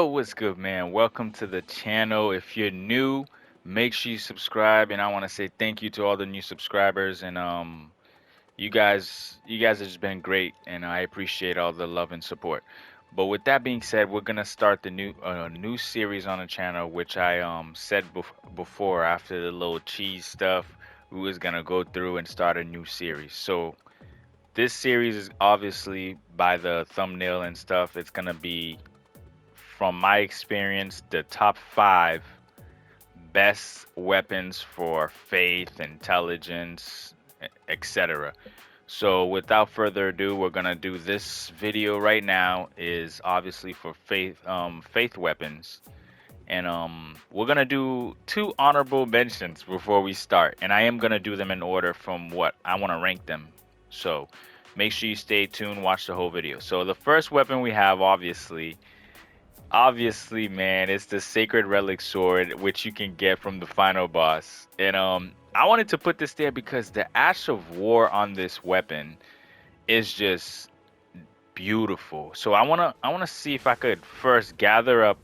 Oh, what's good, man? Welcome to the channel. If you're new, make sure you subscribe. And I want to say thank you to all the new subscribers. And you guys have just been great, and I appreciate all the love and support. But with that being said, we're gonna start the new series on the channel, which I said before after the little cheese stuff, we was gonna go through and start a new series. So this series is obviously by the thumbnail and stuff. It's gonna be from my experience, the top five best weapons for faith, intelligence, etc. So without further ado, we're gonna do this video right now is obviously for faith weapons. And we're gonna do two honorable mentions before we start. And I am gonna do them in order from what I wanna rank them. So make sure you stay tuned, watch the whole video. So the first weapon we have obviously, man, it's the Sacred Relic Sword, which you can get from the final boss. And I wanted to put this there because the Ash of War on this weapon is just beautiful. So I wanna see if I could first gather up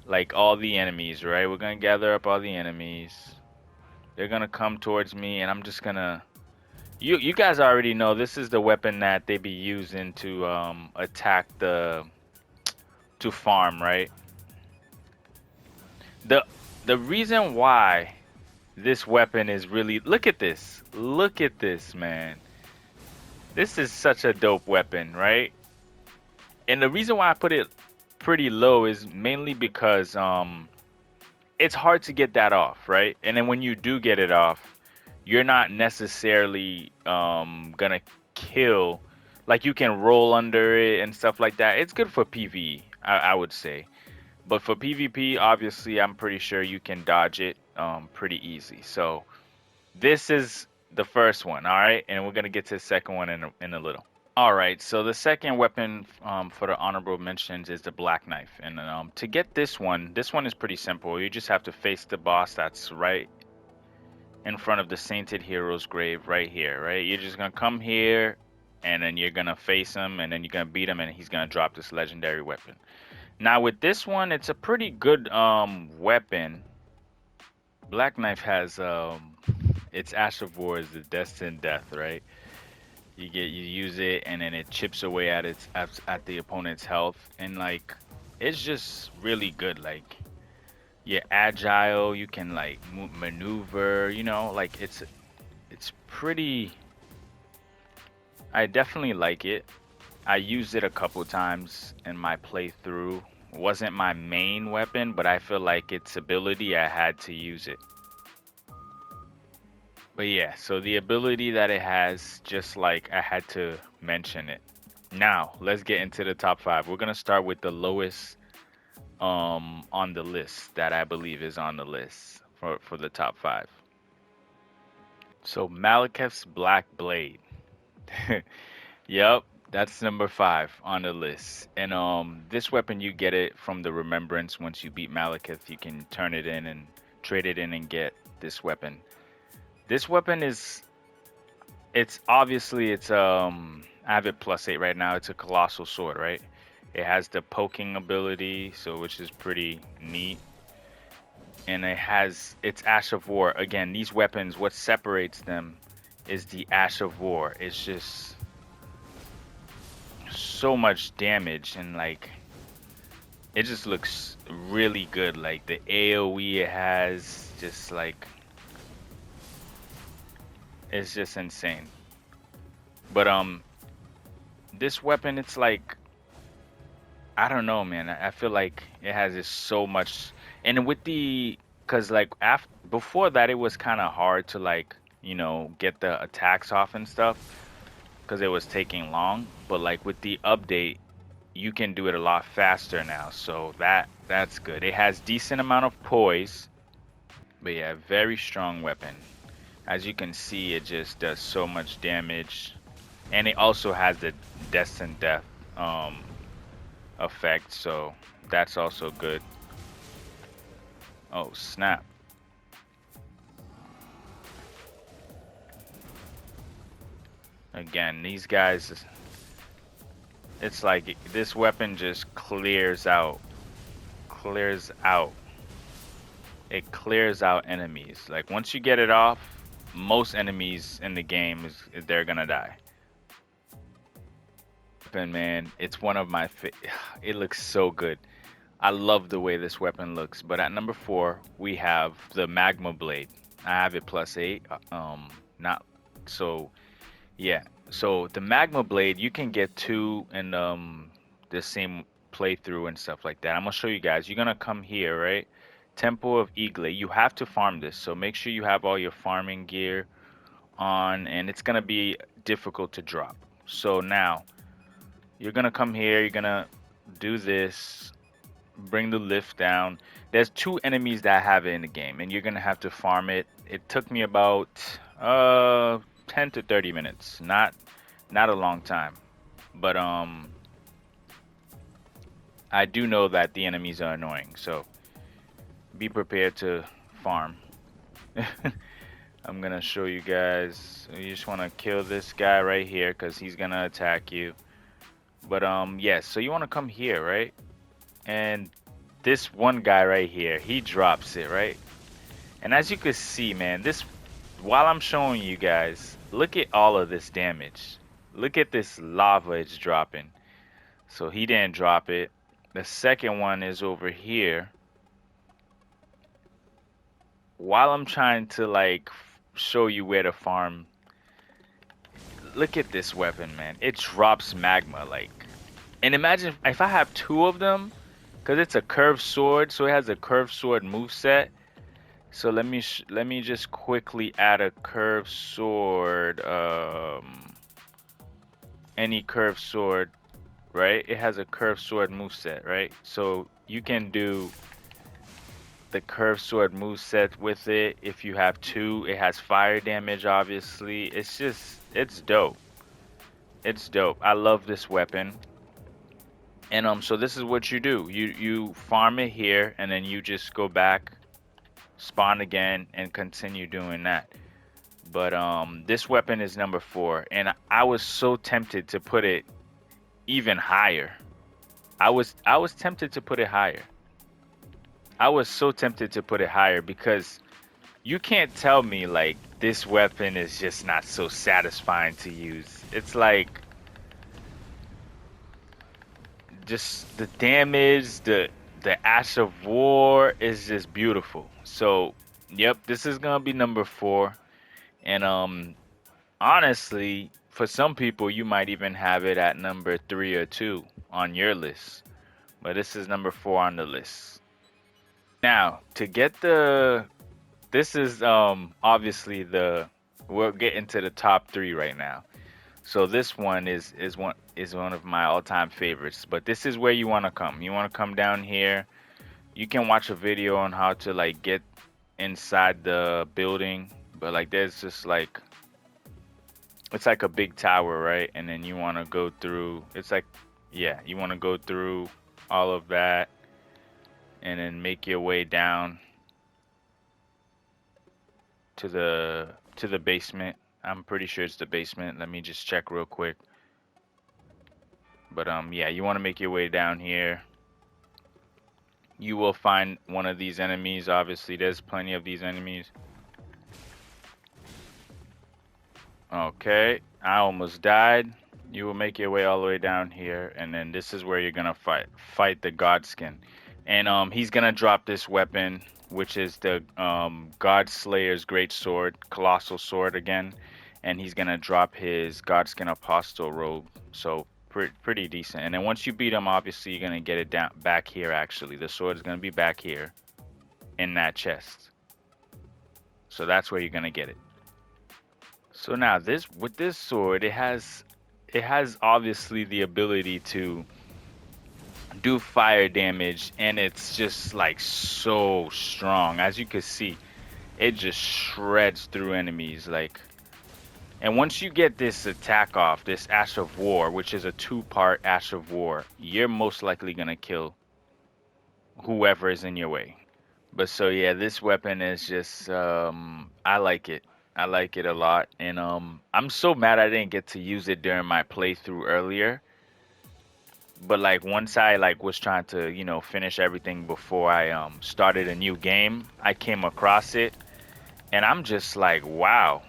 like all the enemies, right? We're gonna gather up all the enemies. They're gonna come towards me, and I'm just gonna. You guys already know this is the weapon that they be using to attack to farm, right? The the reason why this weapon is really, look at this. Look at this, man. This is such a dope weapon, right? And the reason why I put it pretty low is mainly because it's hard to get that off, right? And then when you do get it off, you're not necessarily gonna kill, like you can roll under it and stuff like that. It's good for PvE, I would say. But for PvP, obviously, I'm pretty sure you can dodge it pretty easy. So this is the first one, all right? And we're gonna get to the second one in a little. All right, so the second weapon for the honorable mentions is the Black Knife. And to get this one is pretty simple. You just have to face the boss that's right in front of the Sainted Hero's grave right here, right? You're just gonna come here, and then you're gonna face him, and then you're gonna beat him, and he's gonna drop this legendary weapon. Now with this one, it's a pretty good weapon. Black Knife has its Ash of War is the destined death, right? You use it, and then it chips away at at the opponent's health, and like it's just really good. Like you're agile, you can like maneuver, like it's pretty. I definitely like it. I used it a couple times in my playthrough. Wasn't my main weapon, but I feel like its ability, I had to use it. But yeah, so the ability that it has, just like I had to mention it. Now, let's get into the top five. We're gonna start with the lowest on the list that I believe is on the list for the top five. So Malekith's Black Blade. Yep, that's number five on the list. And this weapon, you get it from the Remembrance. Once you beat Malekith, you can turn it in and trade it in and get this weapon. This weapon is, it's obviously I have it +8 right now. It's a colossal sword, right? It has the poking ability, so which is pretty neat. And it has its Ash of War. Again, these weapons, what separates them is the Ash of War. It's just so much damage, and like it just looks really good. Like the AoE it has, just like it's just insane. But this weapon, it's like, I don't know, man. I feel like it has just so much, and with the, cause like after before that, it was kind of hard to like get the attacks off and stuff, cause it was taking long. But like with the update, you can do it a lot faster now, so that's good. It has decent amount of poise, but yeah, very strong weapon. As you can see, it just does so much damage, and it also has the destined death um effect, so that's also good. Oh snap. Again, these guys, it's like this weapon just clears out clears out. It clears out enemies. Like once you get it off, most enemies in the game they're gonna die. And man, it's one of my it looks so good. I love the way this weapon looks. But at number 4, we have the Magma Blade. I have it +8. Not so. Yeah. So the Magma Blade, you can get 2 in the same playthrough and stuff like that. I'm gonna show you guys. You're gonna come here, right? Temple of Eagle. You have to farm this, so make sure you have all your farming gear on, and it's gonna be difficult to drop. So now you're gonna come here. You're gonna do this. Bring the lift down. There's 2 enemies that have it in the game, and you're gonna have to farm it. It took me about 10 to 30 minutes. Not a long time, but I do know that the enemies are annoying, so be prepared to farm. I'm gonna show you guys. You just want to kill this guy right here because he's gonna attack you. But yes, so you want to come here, right? And this one guy right here, he drops it, right? And as you can see, man, this, while I'm showing you guys, look at all of this damage. Look at this lava it's dropping. So he didn't drop it. The second one is over here. While I'm trying to like show you where to farm, look at this weapon, man. It drops magma like. And imagine if I have 2 of them, because it's a curved sword, so it has a curved sword moveset. So let me just quickly add a curved sword. Any curved sword, right? It has a curved sword moveset, right? So you can do the curved sword moveset with it. If you have 2, it has fire damage, obviously. It's dope. It's dope. I love this weapon. And so this is what you do. You farm it here, and then you just go back, spawn again, and continue doing that. But this weapon is number 4, and I was so tempted to put it even higher. I was tempted to put it higher. I was so tempted to put it higher because you can't tell me like this weapon is just not so satisfying to use. It's like just the damage, the Ash of War is just beautiful. So, yep, this is gonna be number 4. And honestly, for some people, you might even have it at number 3 or 2 on your list. But this is number 4 on the list. Now, to get this is obviously we're getting to the top 3 right now. So this one is one of my all-time favorites. But this is where you want to come. You want to come down here. You can watch a video on how to like get inside the building, but like there's just like it's like a big tower, right? And then you want to go through, it's like, yeah, you want to go through all of that and then make your way down to the basement. I'm pretty sure it's the basement. Let me just check real quick. But yeah, you want to make your way down here. You will find one of these enemies. Obviously, there's plenty of these enemies. Okay, I almost died. You will make your way all the way down here, and then this is where you're gonna fight the Godskin. And he's gonna drop this weapon, which is the God Slayer's Great Sword, Colossal Sword again, and he's gonna drop his Godskin Apostle robe. So pretty decent. And then once you beat him, obviously you're gonna get it down back here. Actually, the sword is gonna be back here in that chest. So that's where you're gonna get it. So now with this sword, it has obviously the ability to do fire damage, and it's just like so strong. As you can see, it just shreds through enemies like. And once you get this attack off, this Ash of War, which is a 2-part Ash of War, you're most likely gonna kill whoever is in your way. But so yeah, this weapon is just I like it. I like it a lot, and I'm so mad I didn't get to use it during my playthrough earlier. But like once I like was trying to, finish everything before I started a new game, I came across it and I'm just like, wow,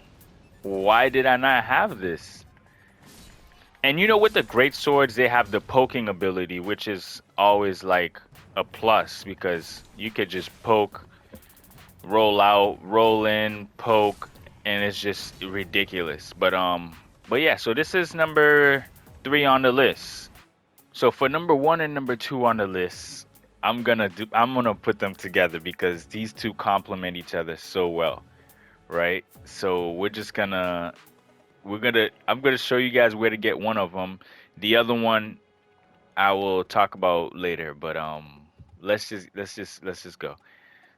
why did I not have this? And with the great swords, they have the poking ability, which is always like a plus because you could just poke, roll out, roll in, poke, and it's just ridiculous. But yeah, so this is number 3 on the list. So for number 1 and number 2 on the list, I'm gonna put them together because these two complement each other so well, right? So I'm gonna show you guys where to get one of them. The other one I will talk about later, but let's just go.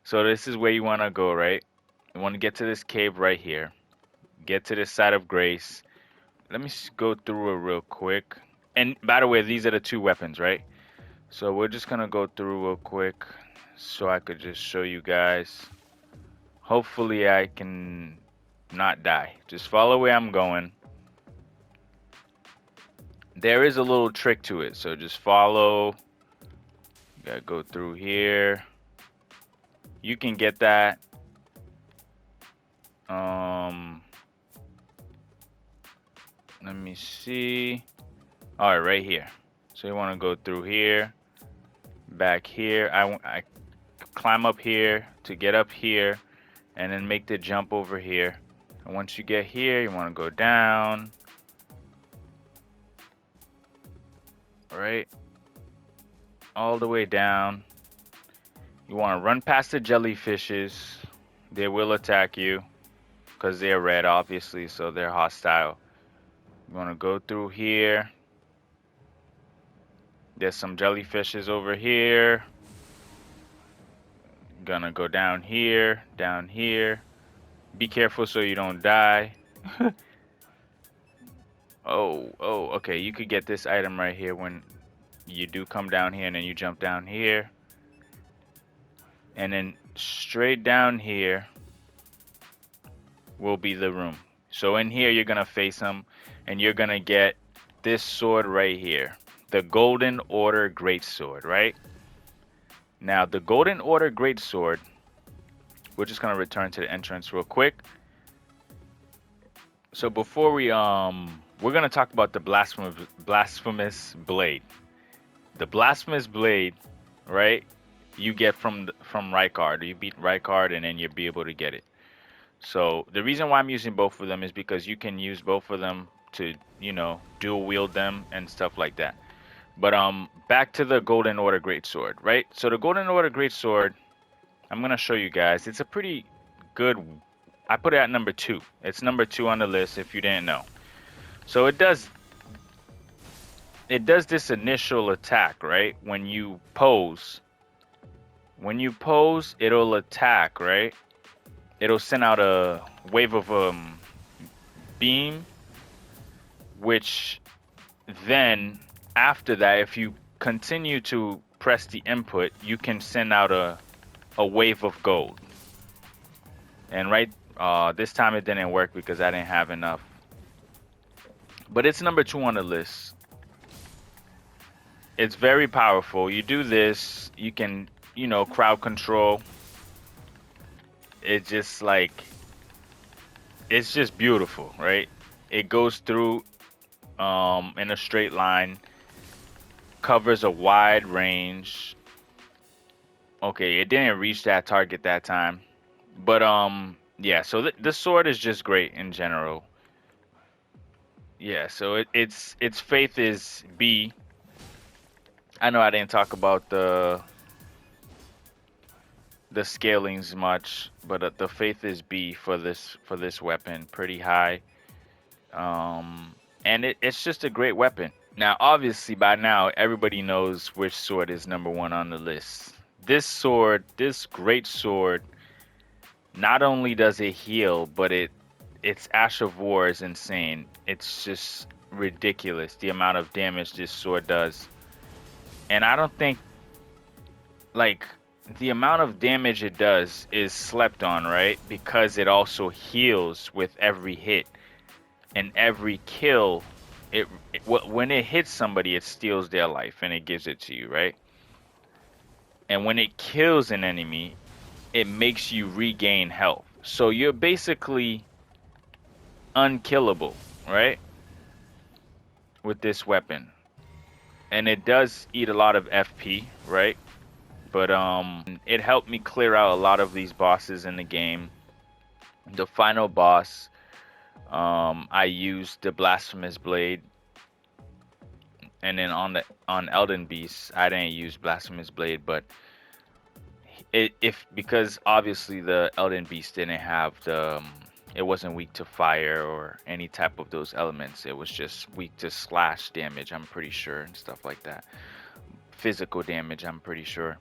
So this is where you want to go, right? You want to get to this cave right here. Get to this side of grace. Let me go through it real quick. And by the way, these are the two weapons, right? So we're just gonna go through real quick so I could just show you guys. Hopefully I can not die. Just follow where I'm going. There is a little trick to it, so just follow. You gotta go through here. You can get that. Let me see. All right, right here. So you want to go through here, back here. I climb up here to get up here, and then make the jump over here. And once you get here, you want to go down. Right, all the way down. You want to run past the jellyfishes. They will attack you because they're red, obviously, so they're hostile. You want to go through here. There's some jellyfishes over here. Gonna go down here, down here. Be careful so you don't die. Oh, okay. You could get this item right here when you do come down here, and then you jump down here. And then straight down here will be the room. So in here, you're gonna face them, and you're gonna get this sword right here. The Golden Order Greatsword, right? Now, the Golden Order Greatsword, we're just gonna return to the entrance real quick. So before we're gonna talk about the blasphemous blade. The blasphemous blade, right? You get from Rykard. You beat Rykard, and then you'll be able to get it. So the reason why I'm using both of them is because you can use both of them to, dual wield them and stuff like that. But back to the Golden Order Greatsword, right? So the Golden Order Greatsword, I'm gonna show you guys. It's a pretty good. I put it at number 2. It's number 2 on the list if you didn't know. So it does this initial attack, right? When you pose, it'll attack, right? It'll send out a wave of beam, which then after that, if you continue to press the input, you can send out a wave of gold. And this time it didn't work because I didn't have enough. But it's number 2 on the list. It's very powerful. You do this, you can, crowd control. It's just it's just beautiful, right? It goes through in a straight line, covers a wide range. Okay, it didn't reach that target that time. But yeah, so the sword is just great in general. Yeah, so its faith is B. I know I didn't talk about the scalings much, but the faith is B for this weapon, pretty high. And it's just a great weapon. Now, obviously, by now everybody knows which sword is number 1 on the list. This sword, this great sword, not only does it heal, but its Ash of War is insane. It's just ridiculous the amount of damage this sword does. And I don't think the amount of damage it does is slept on, right? Because it also heals with every hit and every kill when it hits somebody, it steals their life and it gives it to you, right? And when it kills an enemy, it makes you regain health. So you're basically unkillable, right? With this weapon. And it does eat a lot of FP, right? But it helped me clear out a lot of these bosses in the game. The final boss, I used the blasphemous blade, and then on Elden Beast, I didn't use blasphemous blade, but if because obviously the Elden Beast didn't have it wasn't weak to fire or any type of those elements. It was just weak to slash damage, I'm pretty sure, and stuff like that. Physical damage, I'm pretty sure.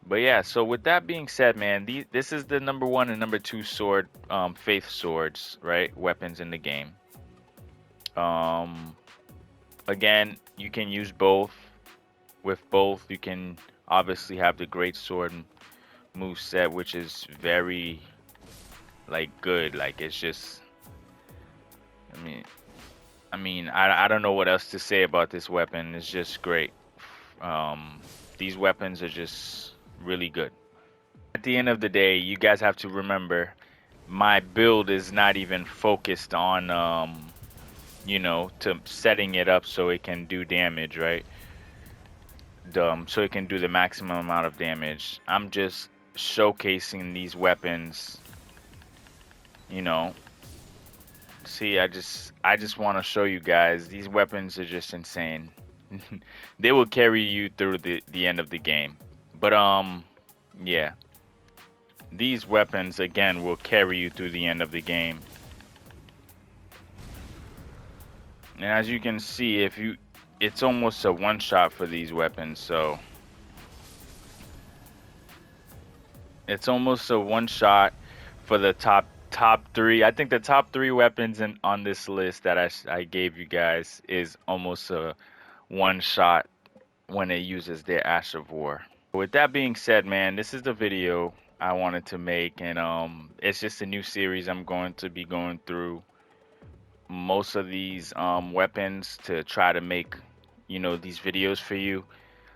But yeah, so with that being said, man, this is the number 1 and number 2 sword, faith swords, right? Weapons in the game. Um, Again, you can use both. With both, you can obviously have the great sword move set, which is very like good. Like it's just, I mean, I don't know what else to say about this weapon. It's just great. These weapons are just really good. At the end of the day, you guys have to remember, my build is not even focused on, to setting it up so it can do damage, right? So it can do the maximum amount of damage. I'm just showcasing these weapons, you know. See, I just want to show you guys these weapons are just insane. They will carry you through the end of the game. But yeah. These weapons again will carry you through the end of the game. And as you can see, it's almost a one shot for these weapons, so it's almost a one shot for the top 3. I think the top 3 weapons on this list that I gave you guys is almost a one shot when it uses their Ash of War. With that being said, man, this is the video I wanted to make, and it's just a new series I'm going to be going through most of these weapons to try to make, these videos for you.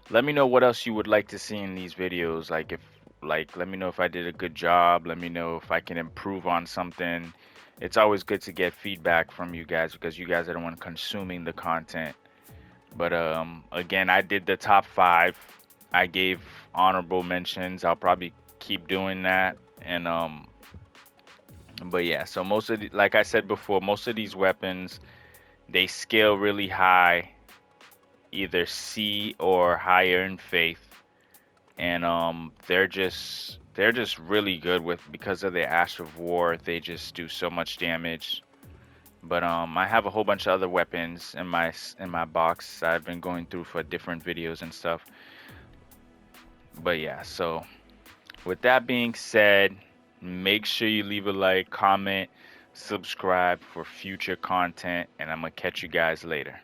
Let me know what else you would like to see in these videos. Let me know if I did a good job. Let me know if I can improve on something. It's always good to get feedback from you guys because you guys are the one consuming the content. But again, I did the top 5. I gave honorable mentions. I'll probably keep doing that. And but yeah, so like I said before, most of these weapons, they scale really high, either C or higher in faith. And they're just really good because of their Ash of War. They just do so much damage. But I have a whole bunch of other weapons in my box I've been going through for different videos and stuff. But yeah, so with that being said, make sure you leave a like, comment, subscribe for future content, and I'm gonna catch you guys later.